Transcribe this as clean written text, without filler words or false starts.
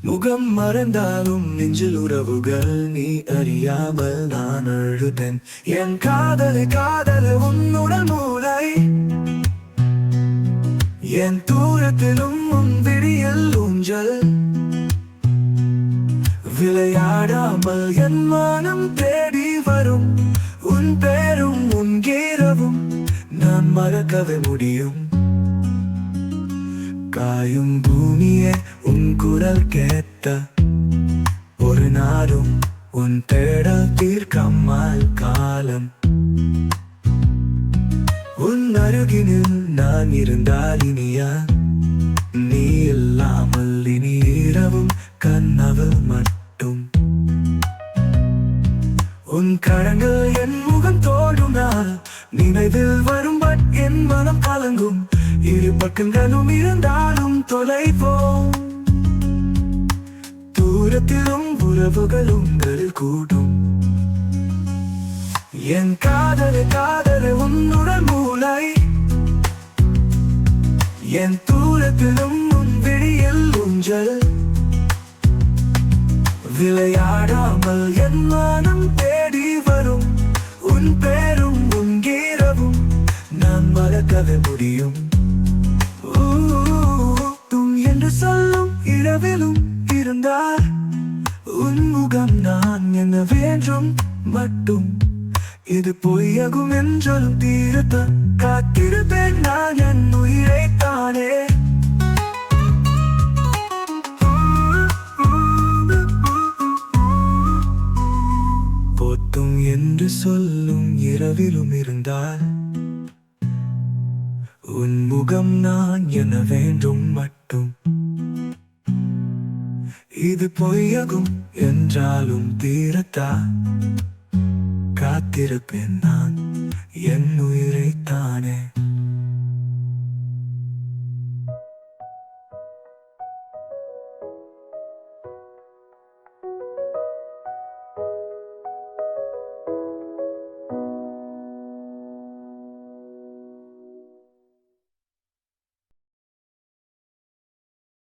முகம் மறந்தாலும் நெஞ்சில் உறவுகள் நீ அறியாமல் நான் அழுதேன். என் காதல் உன்னுடல் மூளை, என் தூரத்திலும் உன் விழியில் ஊஞ்சல். விளையாடாமல் என் மனம் தேடி வரும், உன் பேரும் உன் கீரவும் நான் மறக்கவே முடியும். காயும் பூமியே உன் குரல் கேட்ட ஒரு நாடும் உன் தேடல் தீர்க்காமல் காலம். உன் அருகினில் நான் இருந்தால் இனியா, நீ இல்லாமல் இனி இரவும் கனவு மட்டும். உன் கரங்கள் என் முகம் தோடும் நாள் நினைவில் வரும், பட் என் மனம் கலங்கும். இரு பக்கங்களும் இருந்தாலும் தொலைவோம், தூரத்திலும் உறவுகள் உங்கள் கூடும். என் காதல் உன்னுடல் மூளை, என் தூரத்திலும் உன் விழியில் ஊஞ்சல். விளையாடாமல் என் மனம் தேடி வரும், உன் பேரும் உன் கீரவும் நான் மறக்கவே முடியும். என்று சொல்லும் இரவிலும் இருந்தார் உன் முகம் நான் என்ன வேண்டும் மட்டும். இது பொய்யாகும் என்றாலும் தீரத்த காத்திருப்பேன் நான் என் உயிரைத்தானே. போத்தும் என்று சொல்லும் இரவிலும் இருந்தால் உன் முகம் நான் என்ன வேண்டும் மட்டும். இது பொய்யாகும் என்றாலும் தீரத்தா காத்திருப்பேன் நான் என் உயிரைத்தானே.